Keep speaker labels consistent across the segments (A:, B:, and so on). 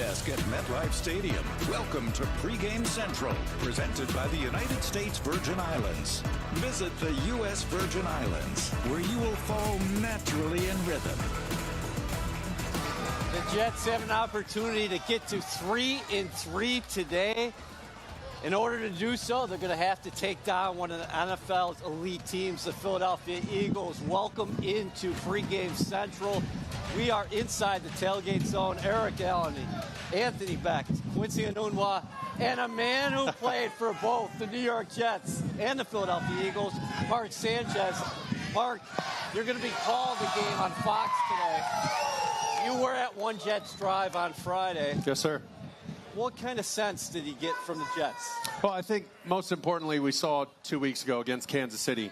A: desk at MetLife Stadium. Welcome to Pregame Central, presented by the United States Virgin Islands. Visit the U.S. Virgin Islands, where you will fall naturally in rhythm.
B: The Jets have an opportunity to get to 3-3 today. In order to do so, they're going to have to take down one of the NFL's elite teams, the Philadelphia Eagles. Welcome into Pregame Central. We are inside the tailgate zone. Eric Allen, Anthony Beck, Quincy Enunwa, and a man who played for both the New York Jets and the Philadelphia Eagles, Mark Sanchez. Mark, you're going to be called the game on Fox today. You were at One Jets Drive on Friday.
C: Yes, sir.
B: What kind of sense did he get from the Jets?
C: Well, I think most importantly, we saw 2 weeks ago against Kansas City.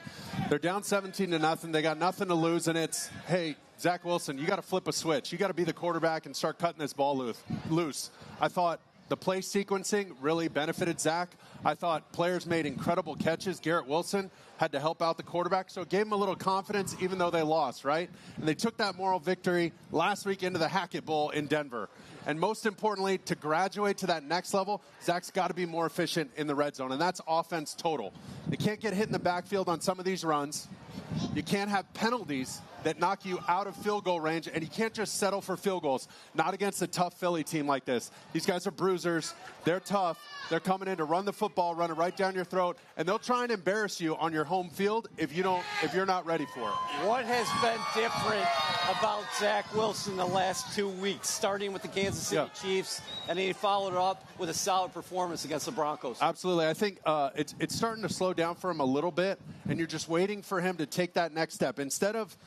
C: They're down 17-0. They got nothing to lose, and it's, hey, Zach Wilson, you got to flip a switch. You got to be the quarterback and start cutting this ball loose. I thought the play sequencing really benefited Zach. I thought players made incredible catches. Garrett Wilson had to help out the quarterback, so it gave him a little confidence even though they lost, right? And they took that moral victory last week into the Hackett Bowl in Denver. And most importantly, to graduate to that next level, Zach's got to be more efficient in the red zone, and that's offense total. They can't get hit in the backfield on some of these runs. You can't have penalties that knock you out of field goal range, and you can't just settle for field goals, not against a tough Philly team like this. These guys are bruisers. They're tough. They're coming in to run the football, run it right down your throat, and they'll try and embarrass you on your home field if you're not ready for it.
B: What has been different about Zach Wilson the last 2 weeks, starting with the Kansas City Chiefs, and he followed it up with a solid performance against the Broncos?
C: Absolutely. I think it's starting to slow down for him a little bit, and you're just waiting for him to take that next step. Instead of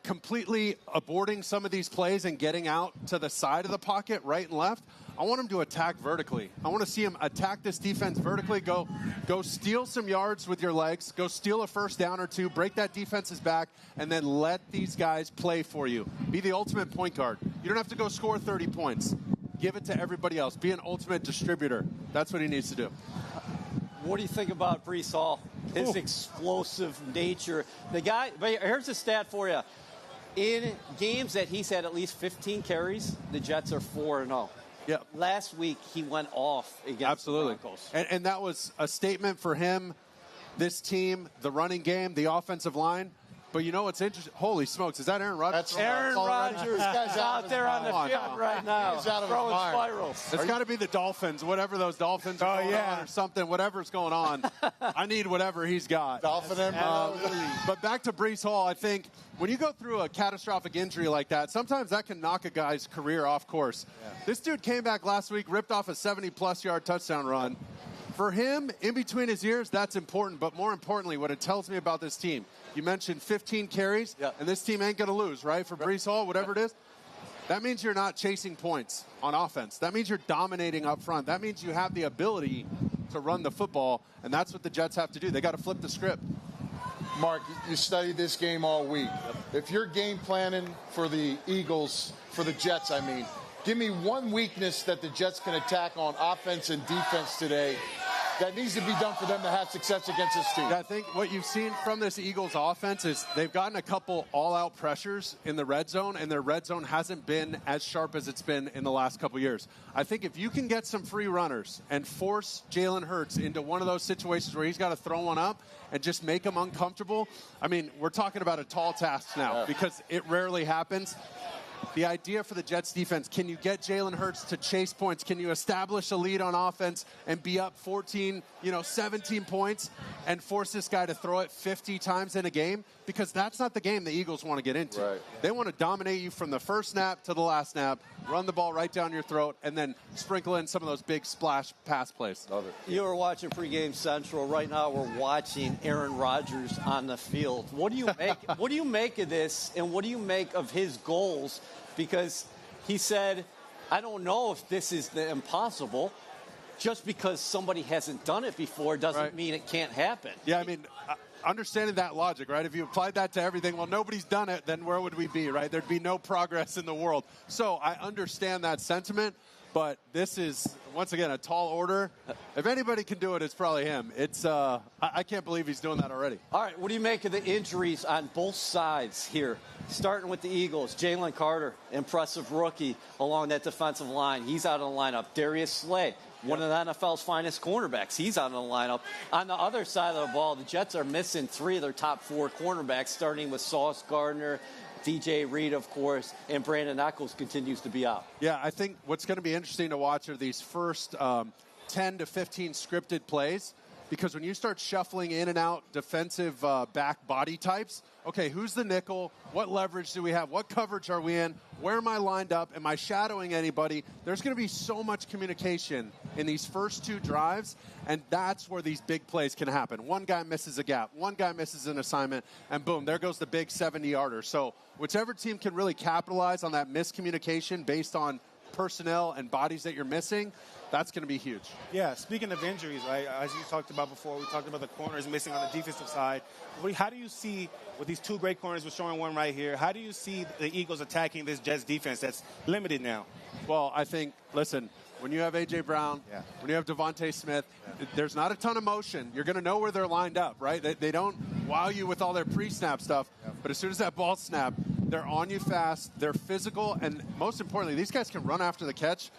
C: completely aborting some of these plays and getting out to the side of the pocket, right and left, I want him to attack vertically. I want to see him attack this defense vertically, go steal some yards with your legs, go steal a first down or two, break that defense's back, and then let these guys play for you. Be the ultimate point guard. You don't have to go score 30 points. Give it to everybody else. Be an ultimate distributor. That's what he needs to do.
B: What do you think about Breece Hall? His explosive nature. The guy, here's a stat for you. In games that he's had at least 15 carries, the Jets are 4-0.
C: Yeah.
B: Last week, he went off against the Broncos.
C: And that was a statement for him, this team, the running game, the offensive line. But you know what's interesting? Holy smokes, is that Aaron Rodgers?
B: That's Aaron Rodgers out there on the field right now.
D: He's out of
B: throwing
D: his mind.
B: spirals.
C: It's got to be the Dolphins, whatever those Dolphins are going on or something, whatever's going on. I need whatever he's got.
D: Dolphin
C: but back to Breece Hall, I think when you go through a catastrophic injury like that, sometimes that can knock a guy's career off course. Yeah. This dude came back last week, ripped off a 70-plus yard touchdown run. For him, in between his ears, that's important. But more importantly, what it tells me about this team, you mentioned 15 carries, and this team ain't going to lose, right? For Breece Hall, whatever it is, that means you're not chasing points on offense. That means you're dominating up front. That means you have the ability to run the football, and that's what the Jets have to do. They got to flip the script.
D: Mark, you studied this game all week. If you're game planning for the Eagles, for the Jets, I mean, give me one weakness that the Jets can attack on offense and defense today that needs to be done for them to have success against this team.
C: Yeah, I think what you've seen from this Eagles offense is they've gotten a couple all-out pressures in the red zone, and their red zone hasn't been as sharp as it's been in the last couple years. I think if you can get some free runners and force Jalen Hurts into one of those situations where he's got to throw one up and just make him uncomfortable, I mean, we're talking about a tall task now because it rarely happens. The idea for the Jets defense, can you get Jalen Hurts to chase points? Can you establish a lead on offense and be up 14, 17 points and force this guy to throw it 50 times in a game? Because that's not the game the Eagles want to get into.
D: Right.
C: They want to dominate you from the first snap to the last snap, run the ball right down your throat, and then sprinkle in some of those big splash pass plays.
D: Love it.
B: You are watching Pregame Central. Right now we're watching Aaron Rodgers on the field. What do you make? What do you make of this, and what do you make of his goals? Because he said, I don't know if this is the impossible. Just because somebody hasn't done it before doesn't mean it can't happen.
C: Yeah, I mean, understanding that logic, right? If you applied that to everything, well, nobody's done it, then where would we be, right? There'd be no progress in the world. So I understand that sentiment. But this is, once again, a tall order. If anybody can do it, it's probably him. It's I can't believe he's doing that already.
B: All right, what do you make of the injuries on both sides here? Starting with the Eagles, Jalen Carter, impressive rookie along that defensive line. He's out of the lineup. Darius Slay, one of the NFL's finest cornerbacks. He's out of the lineup. On the other side of the ball, the Jets are missing 3 of their top 4 cornerbacks, starting with Sauce Gardner, DJ Reed, of course, and Brandon Echols continues to be out.
C: Yeah, I think what's going to be interesting to watch are these first 10 to 15 scripted plays, because when you start shuffling in and out defensive back body types, okay, who's the nickel? What leverage do we have? What coverage are we in? Where am I lined up? Am I shadowing anybody? There's going to be so much communication in these first 2 drives, and that's where these big plays can happen. One guy misses a gap. One guy misses an assignment, and boom, there goes the big 70-yarder. So whichever team can really capitalize on that miscommunication based on personnel and bodies that you're missing, that's going to be huge.
E: Yeah, speaking of injuries, right, as you talked about before, we talked about the corners missing on the defensive side. How do you see, with these 2 great corners, we're showing one right here, how do you see the Eagles attacking this Jets defense that's limited now?
C: Well, I think, listen, when you have A.J. Brown, when you have Devontae Smith, there's not a ton of motion. You're going to know where they're lined up, right? They don't wow you with all their pre-snap stuff, but as soon as that ball snap, they're on you fast, they're physical, and most importantly, these guys can run after the catch.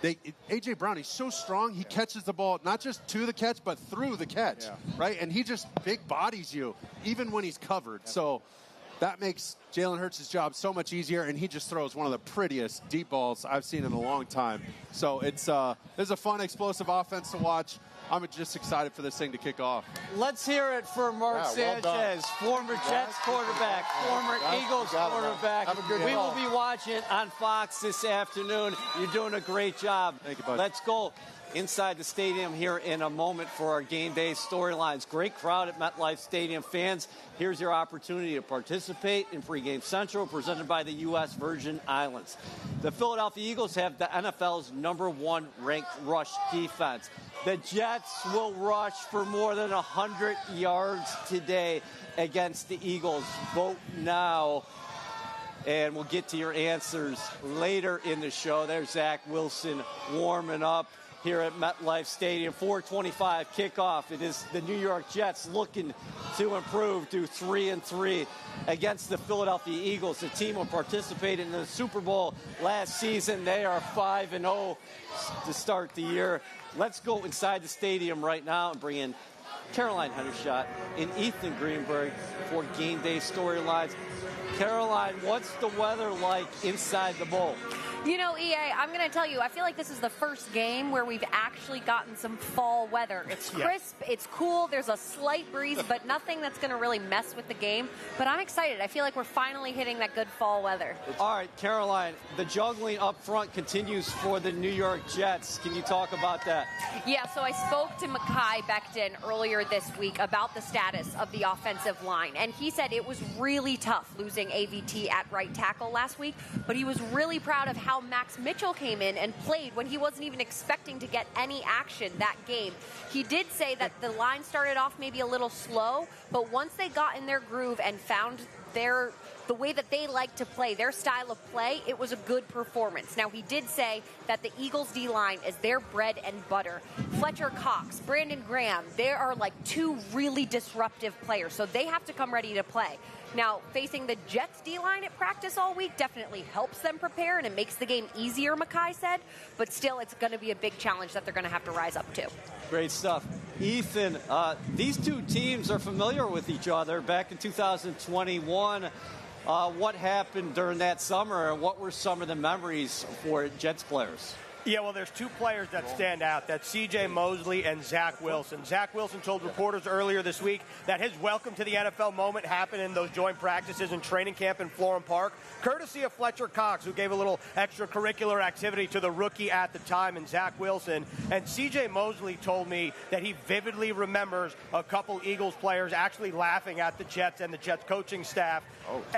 C: A.J. Brown, he's so strong, he catches the ball not just to the catch, but through the catch, right? And he just big bodies you, even when he's covered. So that makes Jalen Hurts' job so much easier, and he just throws one of the prettiest deep balls I've seen in a long time. So it's a fun, explosive offense to watch. I'm just excited for this thing to kick off.
B: Let's hear it for Mark Sanchez, former Jets quarterback, former Eagles quarterback. We will be watching on Fox this afternoon. You're doing a great job.
C: Thank you, bud.
B: Let's go inside the stadium here in a moment for our game day storylines. Great crowd at MetLife Stadium. Fans, here's your opportunity to participate in Pregame Central, presented by the U.S. Virgin Islands. The Philadelphia Eagles have the NFL's #1 ranked rush defense. The Jets will rush for more than 100 yards today against the Eagles. Vote now, and we'll get to your answers later in the show. There's Zach Wilson warming up here at MetLife Stadium. 4:25 kickoff. It is the New York Jets looking to improve to 3-3 against the Philadelphia Eagles. The team will participate in the Super Bowl last season. They are 5-0 to start the year. Let's go inside the stadium right now and bring in Caroline Hendershot and Ethan Greenberg for game day storylines. Caroline, what's the weather like inside the bowl?
F: You know, EA, I'm going to tell you, I feel like this is the first game where we've actually gotten some fall weather. It's crisp, it's cool, there's a slight breeze, but nothing that's going to really mess with the game. But I'm excited. I feel like we're finally hitting that good fall weather.
B: All right, Caroline, the juggling up front continues for the New York Jets. Can you talk about that?
F: Yeah, so I spoke to Mekhi Becton earlier this week about the status of the offensive line, and he said it was really tough losing AVT at right tackle last week, but he was really proud of how Max Mitchell came in and played when he wasn't even expecting to get any action that game. He did say that the line started off maybe a little slow, but once they got in their groove and found the way that they like to play, their style of play, it was a good performance. Now, he did say that the Eagles D-line is their bread and butter. Fletcher Cox, Brandon Graham, they are like 2 really disruptive players, so they have to come ready to play. Now, facing the Jets D-line at practice all week definitely helps them prepare, and it makes the game easier, Mekhi said, but still it's going to be a big challenge that they're going to have to rise up to.
B: Great stuff. Ethan, these 2 teams are familiar with each other. Back in 2021, what happened during that summer, and what were some of the memories for Jets players?
G: Yeah, well, there's 2 players that stand out. That's C.J. Mosley and Zach Wilson. Zach Wilson told reporters earlier this week that his welcome to the NFL moment happened in those joint practices and training camp in Florham Park, courtesy of Fletcher Cox, who gave a little extracurricular activity to the rookie at the time, and Zach Wilson. And C.J. Mosley told me that he vividly remembers a couple Eagles players actually laughing at the Jets and the Jets coaching staff.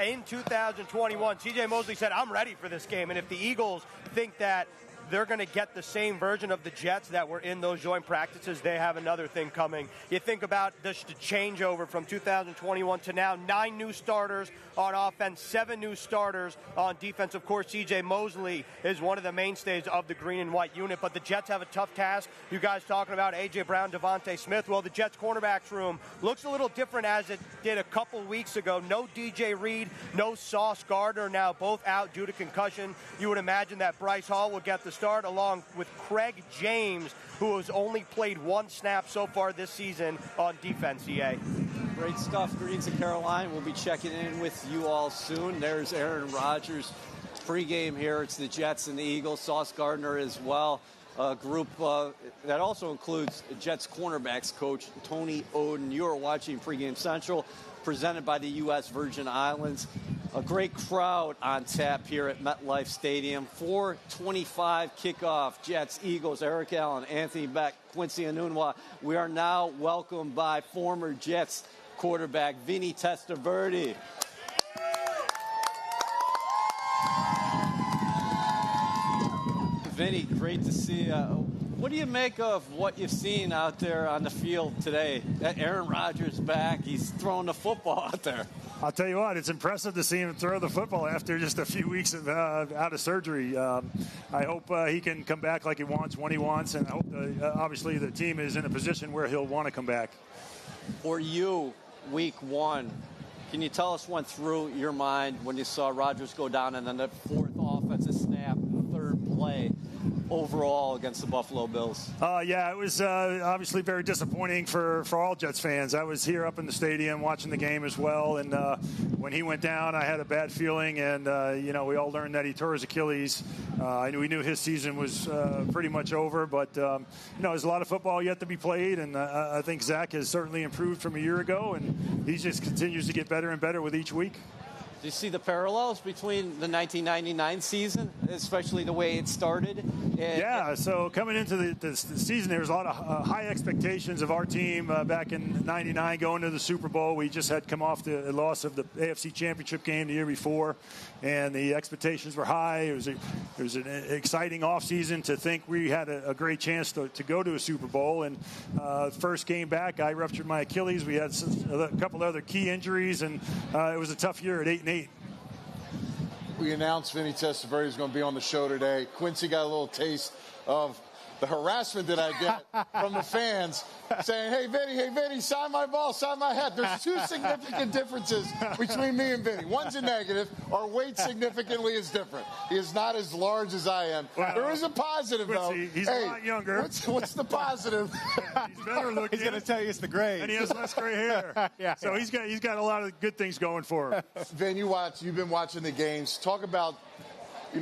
G: In 2021, C.J. Mosley said, "I'm ready for this game." And if the Eagles think that they're going to get the same version of the Jets that were in those joint practices, they have another thing coming. You think about the changeover from 2021 to now, 9 new starters on offense, 7 new starters on defense. Of course, C.J. Mosley is one of the mainstays of the green and white unit, but the Jets have a tough task. You guys talking about A.J. Brown, Devontae Smith. Well, the Jets cornerbacks room looks a little different as it did a couple weeks ago. No D.J. Reed, no Sauce Gardner, now both out due to concussion. You would imagine that Breece Hall will get the start along with Craig James, who has only played 1 snap so far this season on defense, EA.
B: Great stuff. Greetings to Caroline. We'll be checking in with you all soon. There's Aaron Rodgers. Pregame here. It's the Jets and the Eagles. Sauce Gardner as well. A group that also includes Jets cornerbacks coach Tony Oden. You are watching Pregame Central, presented by the U.S. Virgin Islands. A great crowd on tap here at MetLife Stadium. 4:25 kickoff. Jets, Eagles, Eric Allen, Anthony Beck, Quincy Enunwa. We are now welcomed by former Jets quarterback Vinnie Testaverde. Vinny, great to see you. What do you make of what you've seen out there on the field today? Aaron Rodgers back. He's throwing the football out there.
H: I'll tell you what, it's impressive to see him throw the football after just a few weeks out of surgery. I hope he can come back like he wants when he wants, and I hope obviously the team is in a position where he'll want to come back. For you, week 1, can you tell us what went through your mind when you saw Rodgers go down and then the 4th offensive snap, 3rd play overall against the Buffalo Bills? Yeah, it was obviously very disappointing for all Jets fans. I was here up in the stadium watching the game as well, and when he went down, I had a bad feeling, and we all learned that he tore his Achilles. We knew his season was pretty much over, but there's a lot of football yet to be played, and I think Zach has certainly improved from a year ago, and he just continues to get better and better with each week.
B: Do you see the parallels between the 1999 season, especially the way it started?
H: So coming into the season, there was a lot of high expectations of our team back in '99 going to the Super Bowl. We just had come off the loss of the AFC Championship game the year before, and the expectations were high. It was an exciting offseason to think we had a great chance to go to a Super Bowl. And first game back, I ruptured my Achilles. We had a couple other key injuries, and it was a tough year at 8-8.
D: We announced Vinnie Testaverde is going to be on the show today. Quincy got a little taste of the harassment that I get from the fans saying, hey, Vinny, sign my ball, sign my hat. There's 2 significant differences between me and Vinny. One's a negative. Our weight significantly is different. He is not as large as I am. Well, there is a positive, though.
H: He's a lot younger.
D: What's the positive?
H: He's better looking.
E: He's going to tell you it's the gray.
H: And he has less gray hair. So he's got a lot of good things going for him.
D: Vin, you've been watching the games. Talk about,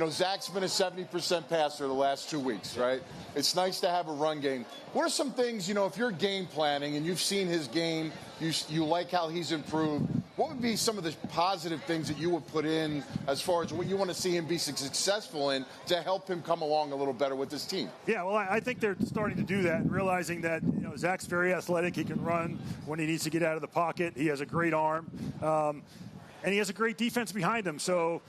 D: Zach's been a 70% passer the last 2 weeks, right? It's nice to have a run game. What are some things, if you're game planning and you've seen his game, you like how he's improved, what would be some of the positive things that you would put in as far as what you want to see him be successful in to help him come along a little better with his team?
H: Yeah, well, I think they're starting to do that and realizing that, Zach's very athletic. He can run when he needs to get out of the pocket. He has a great arm. And he has a great defense behind him. So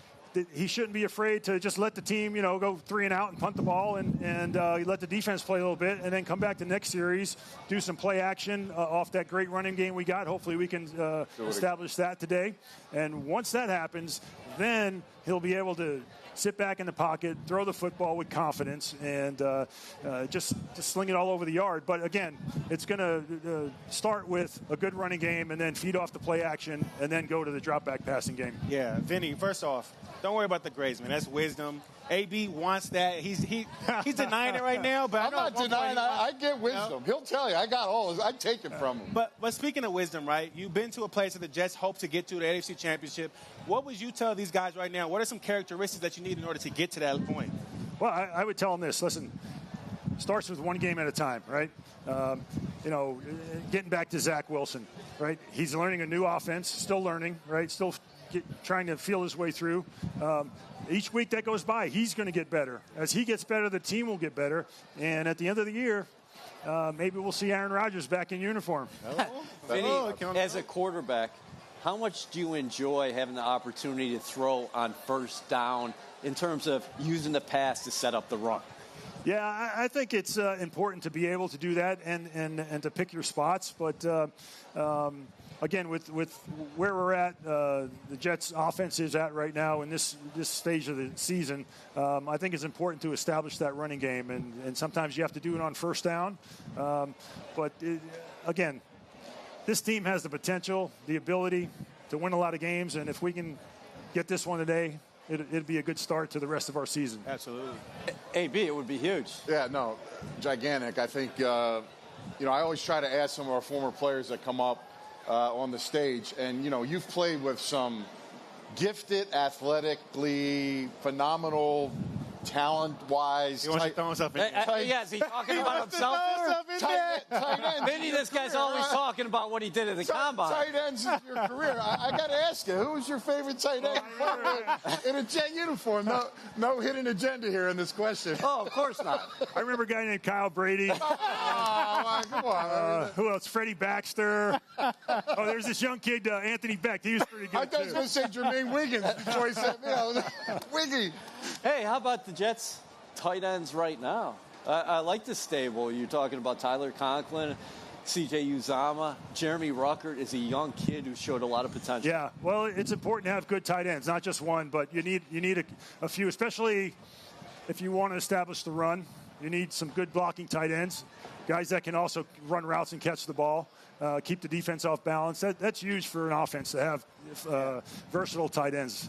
H: he shouldn't be afraid to just let the team, go 3 and out and punt the ball and let the defense play a little bit and then come back to next series, do some play action off that great running game we got. Hopefully we can establish that today. And once that happens, then he'll be able to sit back in the pocket, throw the football with confidence, and just sling it all over the yard. But, again, it's going to start with a good running game and then feed off the play action and then go to the drop-back passing game.
E: Yeah, Vinny, first off, don't worry about the grades, man. That's wisdom. AB wants that. He's denying it right now. But
D: I'm not denying. I get wisdom. He'll tell you. I got all his. I take it from him.
E: But speaking of wisdom, right? You've been to a place that the Jets hope to get to, the AFC Championship. What would you tell these guys right now? What are some characteristics that you need in order to get to that point?
H: Well, I would tell them this. Listen, starts with one game at a time, right? Getting back to Zach Wilson, right? He's learning a new offense, still learning, right? Still trying to feel his way through. Each week that goes by, he's going to get better. As he gets better, the team will get better. And at the end of the year, maybe we'll see Aaron Rodgers back in uniform.
B: Vinny, as a quarterback, how much do you enjoy having the opportunity to throw on first down in terms of using the pass to set up the run?
H: Yeah, I think it's important to be able to do that and to pick your spots. But, again, with where we're at, the Jets' offense is at right now in this stage of the season, I think it's important to establish that running game. And sometimes you have to do it on first down. Again, this team has the potential, the ability to win a lot of games. And if we can get this one today, it'd be a good start to the rest of our season.
E: Absolutely.
B: AB, it would be huge.
D: Yeah, no, gigantic. I think, I always try to ask some of our former players that come up on the stage. And, you've played with some gifted, athletically phenomenal, talent-wise.
E: He wants to throw himself in there.
B: Yeah, is he talking about himself?
D: Tight ends.
B: Vinny, this guy's always talking about what he did at the combine.
D: Tight ends in your career. I got to ask you, who was your favorite tight end in a Jet uniform? No hidden agenda here in this question.
B: Oh, of course not.
H: I remember a guy named Kyle Brady.
D: Come on.
H: Who else? Freddie Baxter. There's this young kid, Anthony Beck. He was pretty good,
D: I thought he was going to say Jermaine Wiggins before he said, Wiggy.
B: Hey, how about the Jets tight ends right now? I like this stable. You're talking about Tyler Conklin, C.J. Uzama. Jeremy Ruckert is a young kid who showed a lot of potential.
H: Yeah, well, it's important to have good tight ends, not just one, but you need a few, especially if you want to establish the run. You need some good blocking tight ends, guys that can also run routes and catch the ball, keep the defense off balance. That's huge for an offense to have versatile tight ends.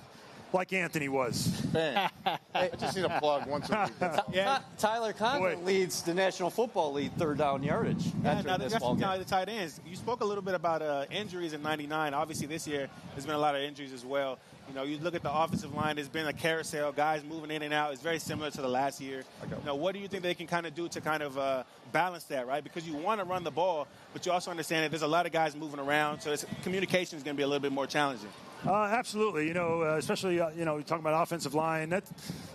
H: Like Anthony was.
D: Man, I just need a plug once a week.
B: Yeah. Tyler Conklin leads the National Football League third down yardage.
E: Now that's the tight ends. You spoke a little bit about injuries in '99. Obviously, this year there's been a lot of injuries as well. You look at the offensive line. There's been a carousel, guys moving in and out. It's very similar to the last year. What do you think they can kind of do to kind of balance that, right? Because you want to run the ball, but you also understand that there's a lot of guys moving around, so communication is going to be a little bit more challenging.
H: Absolutely. Especially, we talk about offensive line.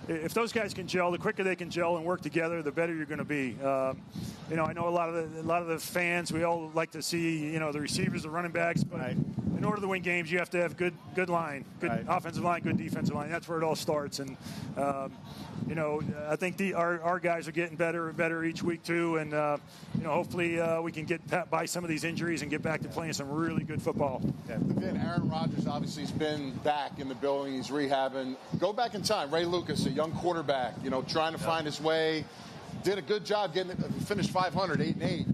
H: If those guys can gel, the quicker they can gel and work together, the better you're going to be. I know a lot of the fans, we all like to see, the receivers, the running backs, but in order to win games, you have to have good line, good offensive line, good defensive line. That's where it all starts. And, I think our guys are getting better and better each week too. And, hopefully we can get by some of these injuries and get back to playing some really good football.
D: Yeah. Then Aaron Rodgers obviously has been back in the building. He's rehabbing. Go back in time. Ray Lucas, a young quarterback, trying to find his way. Did a good job finished 500, 8-8.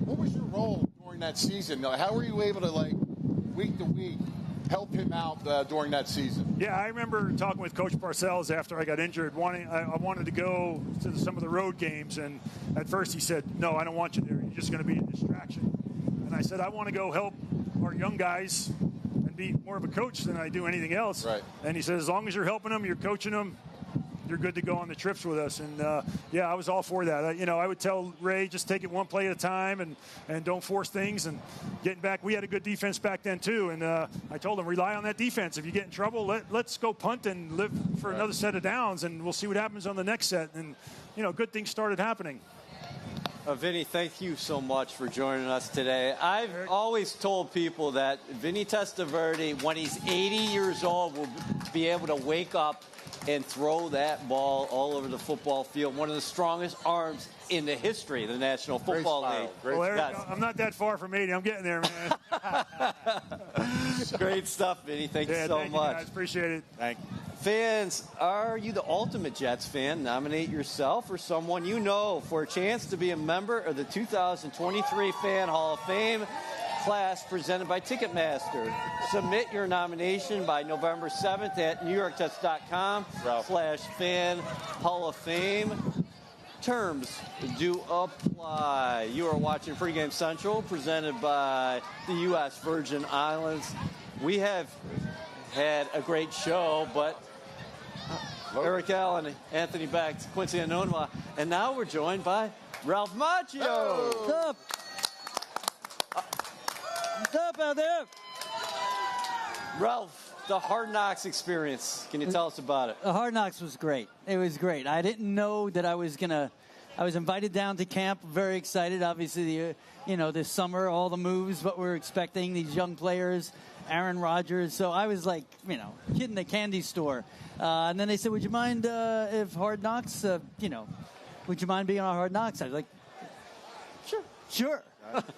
D: What was your role during that season? How were you able to, week to week, help him out during that season?
H: Yeah, I remember talking with Coach Parcells after I got injured. I wanted to go to some of the road games, and at first he said, "No, I don't want you there. You're just going to be a distraction." And I said, "I want to go help our young guys and be more of a coach than I do anything else."
D: Right.
H: And he said, "As long as you're helping them, you're coaching them, you're good to go on the trips with us." And I was all for that. I would tell Ray, just take it one play at a time and don't force things. And getting back, we had a good defense back then too. And I told him, rely on that defense. If you get in trouble, let's go punt and live for another set of downs, and we'll see what happens on the next set. And good things started happening.
B: Vinny, thank you so much for joining us today. I've always told people that Vinnie Testaverde, when he's 80 years old, will be able to wake up and throw that ball all over the football field. One of the strongest arms in the history of the National Football League.
H: Well, Eric, I'm not that far from 80. I'm getting there, man.
B: Great stuff, Vinny. Thank you so much.
H: You guys. Appreciate it.
E: Thank you.
B: Fans, are you the ultimate Jets fan? Nominate yourself or someone you know for a chance to be a member of the 2023 Fan Hall of Fame class presented by Ticketmaster. Submit your nomination by November 7th at NewYorkJets.com/Fan Hall of Fame. Terms do apply. You are watching Pregame Central, presented by the U.S. Virgin Islands. We have had a great show, but Eric Allen, Anthony Beck, Quincy Anonwa, and now we're joined by Ralph Macchio.
I: What's up? What's up out there?
B: Ralph, the Hard Knocks experience. Can you tell us about it?
I: The Hard Knocks was great. It was great. I didn't know that I was invited down to camp. Very excited. Obviously, this summer, all the moves, what we're expecting, these young players, Aaron Rodgers. So I was like, kid in the candy store. And then they said, would you mind if Hard Knocks, would you mind being on Hard Knocks? I was like, sure.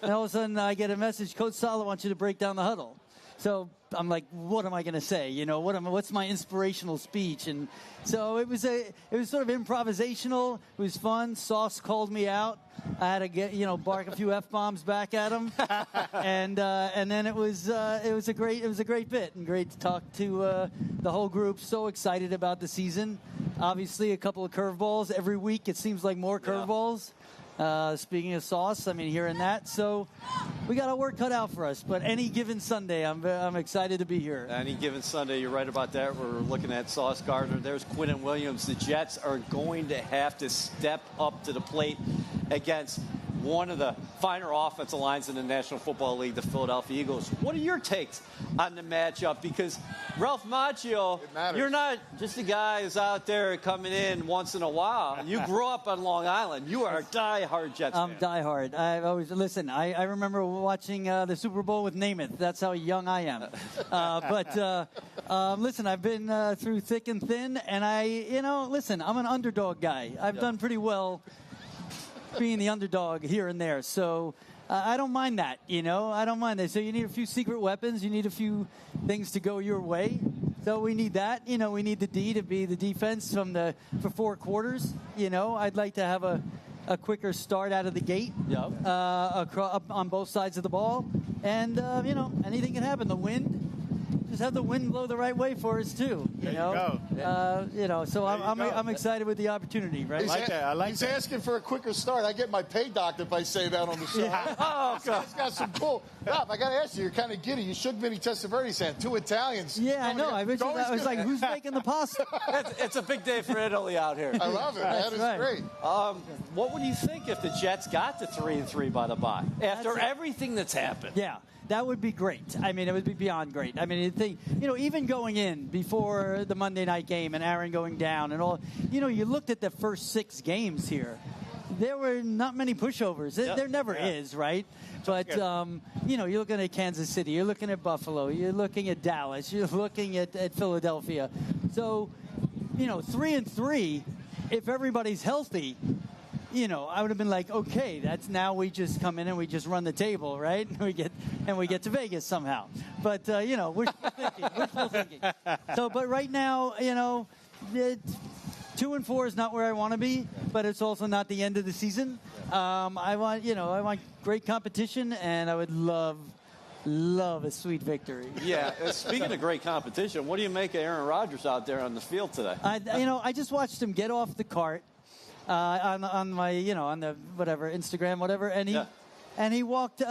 I: And all of a sudden I get a message, Coach Saleh wants you to break down the huddle. So I'm like, what am I going to say? What's my inspirational speech? And so it was sort of improvisational. It was fun. Sauce called me out. I had to bark a few F-bombs back at him. and then it was a great bit and great to talk to the whole group. So excited about the season. Obviously a couple of curveballs every week. It seems like more curveballs. Speaking of Sauce, hearing that. So we got our work cut out for us. But any given Sunday, I'm excited to be here.
B: Any given Sunday, you're right about that. We're looking at Sauce Gardner. There's Quinnen Williams. The Jets are going to have to step up to the plate against one of the finer offensive lines in the National Football League, the Philadelphia Eagles. What are your takes on the matchup? Because Ralph Macchio, you're not just a guy who's out there coming in once in a while. You grew up on Long Island. You are a diehard Jets fan.
I: I'm diehard. I remember watching the Super Bowl with Namath. That's how young I am. Listen, I've been through thick and thin, and I'm an underdog guy. I've done pretty well being the underdog here and there. So I don't mind that, I don't mind that. So you need a few secret weapons. You need a few things to go your way. So we need that. We need the D to be the defense for 4 quarters. I'd like to have a quicker start out of the gate up on both sides of the ball. And, anything can happen. The wind. Just have the wind blow the right way for us too. So I'm excited with the opportunity. Right?
D: I like that. He's asking for a quicker start. I get my pay docked if I say that on the show.
B: Oh, God.
D: He's got some cool. Rob, I got to ask you. You're kind of giddy. You shook Vinnie Testaverde's hand. 2 Italians.
I: Yeah, I know. I was like, who's making the pasta?
B: It's a big day for Italy out here.
D: I love it. That is great.
B: What would you think if the Jets got to 3-3 by the bye after everything that's happened?
I: Yeah. That would be great. It would be beyond great. Even going in before the Monday night game and Aaron going down and all, you looked at the first 6 games here. There were not many pushovers. There never is, right? But, you're looking at Kansas City. You're looking at Buffalo. You're looking at Dallas. You're looking at Philadelphia. So, 3-3, if everybody's healthy, I would have been like, okay, that's now we just come in and we just run the table, right? And we get to Vegas somehow. But, wishful thinking. So, but right now, 2-4 is not where I want to be, but it's also not the end of the season. I want great competition, and I would love a sweet victory.
B: Yeah. Speaking of great competition, what do you make of Aaron Rodgers out there on the field today?
I: I just watched him get off the cart. On the whatever Instagram whatever, and he walked.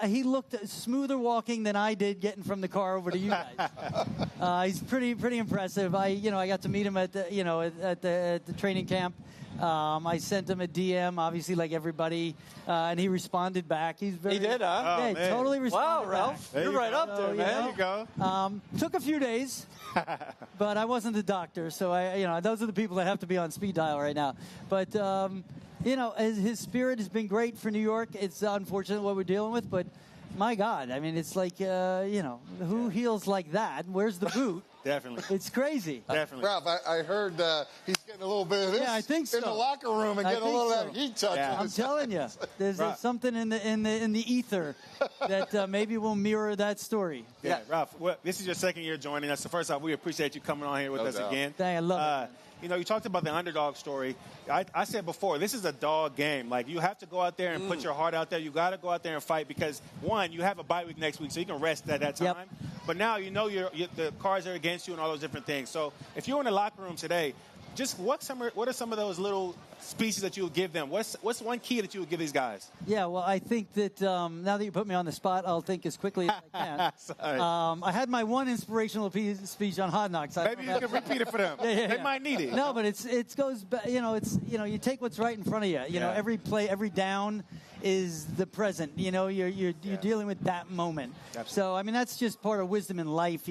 I: He looked smoother walking than I did getting from the car over to you guys. He's pretty impressive. I got to meet him at the training camp. I sent him a DM, obviously, like everybody, and he responded back. He did,
B: huh?
I: Yeah, he totally responded.
B: Wow, Ralph, you're right up there, man.
E: There you go.
I: Took a few days. But I wasn't the doctor, so those are the people that have to be on speed dial right now. But his spirit has been great for New York. It's unfortunate what we're dealing with, but my God, it's like who heals like that? Where's the boot?
E: Definitely.
I: It's crazy.
E: Definitely.
D: Ralph, I heard he's getting a little bit of this
I: I think so.
D: in the locker room and getting a little of that heat touch.
E: Yeah.
I: I'm telling you, there's something in the ether that maybe will mirror that story.
E: Yeah, Ralph, this is your second year joining us. So first off, we appreciate you coming on here with us again.
I: Dang, I love it.
E: You talked about the underdog story. I said before, this is a dog game. Like, you have to go out there and put your heart out there. You got to go out there and fight because, one, you have a bye week next week, so you can rest at that time.
I: Yep.
E: But now the cards are against you and all those different things. So if you're in the locker room today, just what are some of those little speeches that you would give them? What's one key that you would give these guys?
I: Yeah, well, I think that now that you put me on the spot, I'll think as quickly as I can.
E: Sorry.
I: I had my one inspirational speech on Hard Knocks.
E: Maybe you can repeat it for them. They might need it.
I: No, but it goes back. You take what's right in front of you. Every play, every down is the present. You're dealing with that moment.
E: Absolutely.
I: So that's just part of wisdom in life.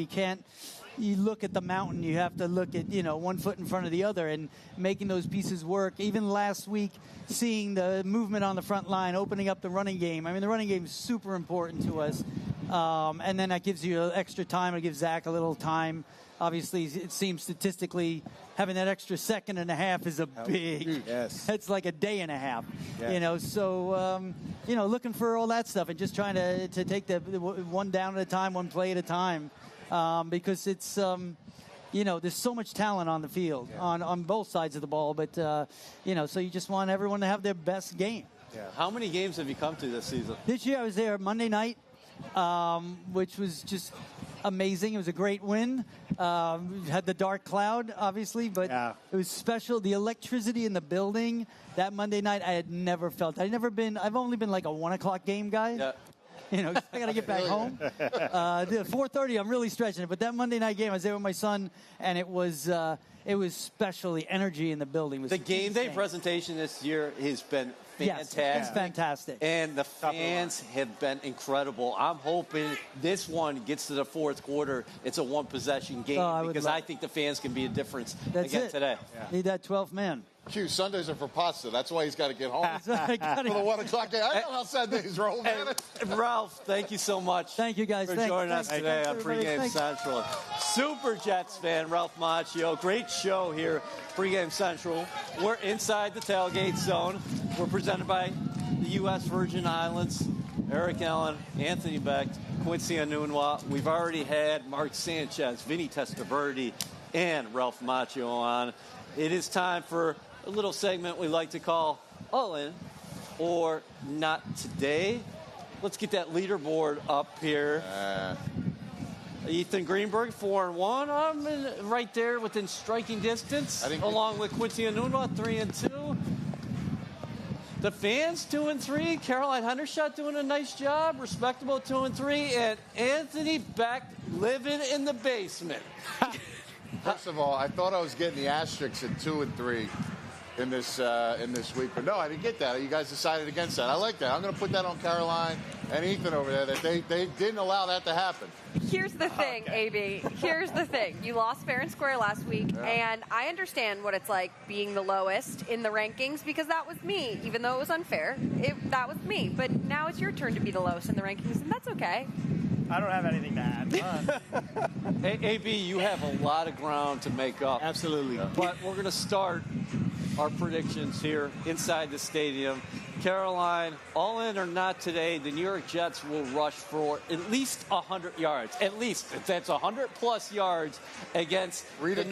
I: You look at the mountain, you have to look at, one foot in front of the other and making those pieces work. Even last week, seeing the movement on the front line, opening up the running game. The running game is super important to us. And then that gives you extra time. It gives Zach a little time obviously, it seems statistically having that extra second and a half is a big.
E: Yes.
I: It's like a day and a half.
E: Yes.
I: So looking for all that stuff and just trying to take the one down at a time, one play at a time, because it's. There's so much talent on the field on both sides of the ball, but so you just want everyone to have their best game.
B: Yeah. How many games have you come to this season?
I: This year I was there Monday night, which was just amazing. It was a great win. We had the dark cloud, obviously, but it was special. The electricity in the building that Monday night I had never felt. I've only been like a 1 o'clock game guy.
B: Yeah.
I: I got to get back home. 4:30, I'm really stretching it. But that Monday night game, I was there with my son, and it was special. The energy in the building was
B: the game day
I: insane.
B: presentation this year has been fantastic.
I: Yes, it's fantastic.
B: And the fans have been incredible. I'm hoping this one gets to the fourth quarter. It's a one-possession game because I think the fans can be a difference again today.
I: Need that 12th man.
D: Q, Sundays are for pasta. That's why he's got to get home.
I: For
D: the 1 o'clock game. I know how Sundays roll, man.
B: Ralph, thank you so much.
I: Thank you, guys.
B: For joining us today on Pregame Central. Super Jets fan, Ralph Macchio. Great show here, Pregame Central. We're inside the tailgate zone. We're presented by the U.S. Virgin Islands. Eric Allen, Anthony Becht, Quincy Anunwa. We've already had Mark Sanchez, Vinnie Testaverde, and Ralph Macchio on. It is time for a little segment we like to call All In or Not Today. Let's get that leaderboard up here. Ethan Greenberg, 4-1. I'm right there within striking distance, along with Quincy Anunwa, 3-2. The fans, 2-3. Caroline Hendershot doing a nice job, respectable 2-3. And Anthony Becht living in the basement.
D: First of all, I thought I was getting the asterisks at 2 and 3 in this week, but no, I didn't get that. You guys decided against that. I like that. I'm going to put that on Caroline and Ethan over there. That they didn't allow that to happen.
F: Here's the thing, AB. Here's the thing. You lost fair and square last week, and I understand what it's like being the lowest in the rankings because that was me. Even though it was unfair, that was me. But now it's your turn to be the lowest in the rankings, and that's okay.
G: I don't have anything to add.
B: Hey, AB, you have a lot of ground to make up.
E: Absolutely.
B: But we're going to start our predictions here inside the stadium. Caroline, all in or not today, the New York Jets will rush for at least 100 yards. At least. That's 100-plus yards against the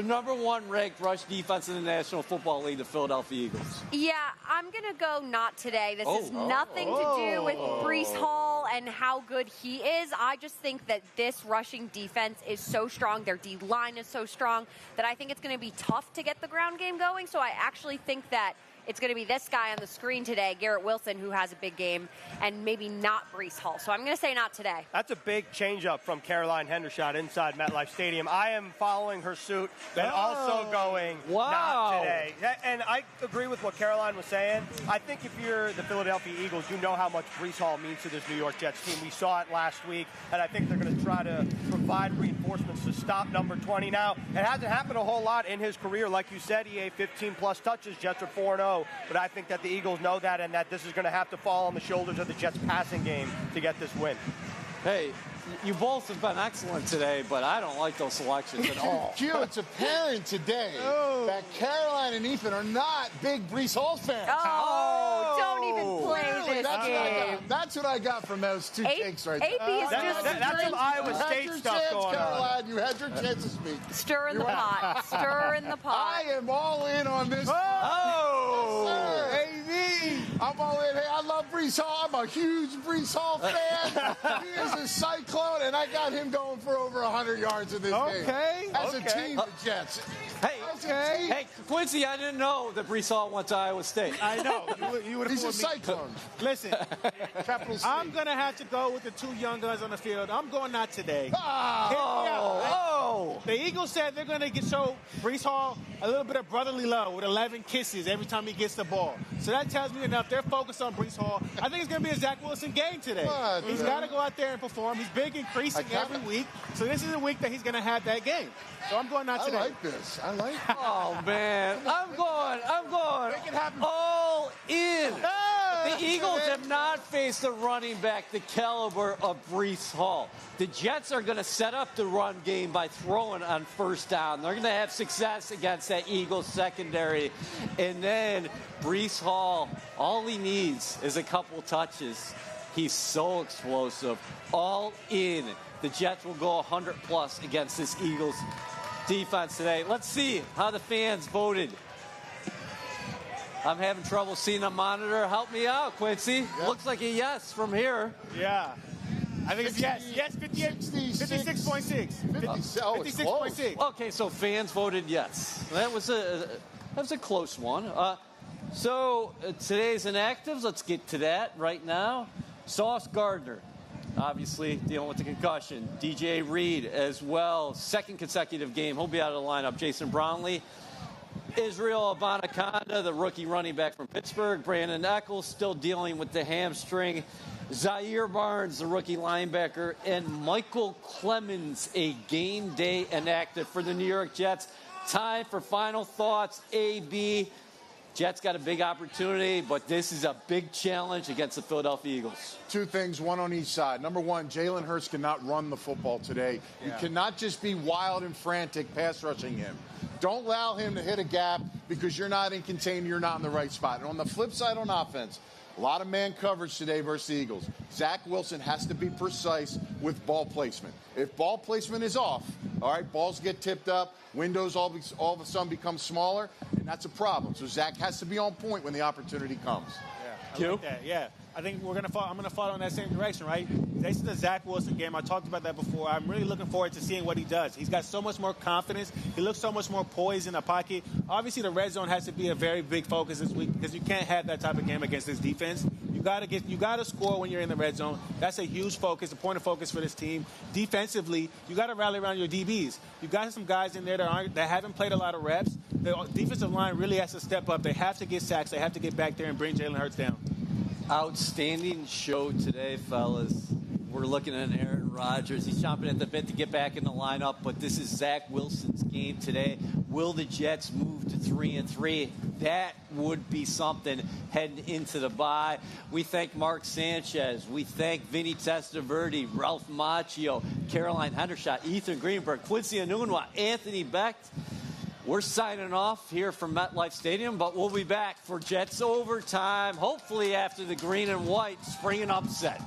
B: number one ranked rush defense in the National Football League, the Philadelphia Eagles.
F: Yeah, I'm going to go not today. This has nothing to do with Breece Hall and how good he is. I just think that this rushing defense is so strong. Their D-line is so strong that I think it's going to be tough to get the ground game going. So I actually think that it's going to be this guy on the screen today, Garrett Wilson, who has a big game, and maybe not Breece Hall. So I'm going to say not today.
G: That's a big change-up from Caroline Hendershot inside MetLife Stadium. I am following her suit and also going not today. And I agree with what Caroline was saying. I think if you're the Philadelphia Eagles, you know how much Breece Hall means to this New York Jets team. We saw it last week, and I think they're going to try to provide reinforcements to stop number 20. Now, it hasn't happened a whole lot in his career. Like you said, he had 15-plus touches. Jets are 4-0. But I think that the Eagles know that and that this is going to have to fall on the shoulders of the Jets passing game to get this win.
B: Hey, you both have been excellent today, but I don't like those selections at all.
D: Q, it's apparent today that Caroline and Ethan are not big Breece Hall fans.
F: Don't even play this game.
D: That's what I got from those two takes right there.
F: AP is just
G: that's some Iowa State stuff going
D: Caroline, you had your chance to speak.
F: Stir in the pot. Stir in the pot.
D: I am all in on this. I'm all in. Hey, I love Breece Hall. I'm a huge Breece Hall fan. He is a cyclone, and I got him going for over 100 yards in this game. As a team, the Jets.
B: Hey, Quincy, I didn't know that Breece Hall went to Iowa State.
E: I know. You would have
D: He's a cyclone.
E: Listen, I'm going to have to go with the two young guns on the field. I'm going not today. The Eagles said they're going to show Breece Hall a little bit of brotherly love with 11 kisses every time he gets the ball. So that tells me enough. They're focused on Breece Hall. I think it's going to be a Zach Wilson game today. He's got to go out there and perform. He's big increasing every week. So this is a week that he's going to have that game. So I'm going not today.
D: I like this. I like it.
B: Oh, man. I'm going
E: Make it happen.
B: all in. The Eagles have not faced a running back the caliber of Breece Hall. The Jets are going to set up the run game by throwing on first down. They're going to have success against that Eagles secondary. And then Breece Hall, all he needs is a couple touches. He's so explosive. All in. The Jets will go 100+ against this Eagles defense today. Let's see how the fans voted. I'm having trouble seeing a monitor. Help me out, Quincy.
D: Yeah.
B: Looks like a yes from here.
E: Yeah. I think it's yes. Yes, 56.6. 56.6.
B: Okay, so fans voted yes. That was a close one. So today's inactives. Let's get to that right now. Sauce Gardner, obviously dealing with the concussion. DJ Reed as well. Second consecutive game. He'll be out of the lineup. Jason Brownlee. Israel Abanikanda, the rookie running back from Pittsburgh. Brandon Eccles still dealing with the hamstring. Zaire Barnes, the rookie linebacker. And Michael Clemens, a game day inactive for the New York Jets. Time for final thoughts. AB. Jets got a big opportunity, but this is a big challenge against the Philadelphia Eagles.
D: Two things, one on each side. Number one, Jalen Hurts cannot run the football today. You cannot just be wild and frantic pass rushing him. Don't allow him to hit a gap because you're not in containment, you're not in the right spot. And on the flip side on offense, a lot of man coverage today versus the Eagles. Zach Wilson has to be precise with ball placement. If ball placement is off, all right, balls get tipped up, windows all of a sudden become smaller, and that's a problem. So Zach has to be on point when the opportunity comes.
E: Yeah, I like that. Yeah. I think I'm going to follow in that same direction, right? This is the Zach Wilson game. I talked about that before. I'm really looking forward to seeing what he does. He's got so much more confidence. He looks so much more poised in the pocket. Obviously, the red zone has to be a very big focus this week because you can't have that type of game against this defense. You got to score when you're in the red zone. That's a huge focus, a point of focus for this team. Defensively, you got to rally around your DBs. You got some guys in there that haven't played a lot of reps. The defensive line really has to step up. They have to get sacks. They have to get back there and bring Jalen Hurts down.
B: Outstanding show today, fellas. We're looking at Aaron Rodgers. He's chomping at the bit to get back in the lineup, but this is Zach Wilson's game today. Will the Jets move to 3-3? That would be something heading into the bye. We thank Mark Sanchez. We thank Vinnie Testaverde, Ralph Macchio, Caroline Hendershot, Ethan Greenberg, Quincy Anunwa, Anthony Becht. We're signing off here from MetLife Stadium, but we'll be back for Jets Overtime, hopefully after the green and white spring and upset.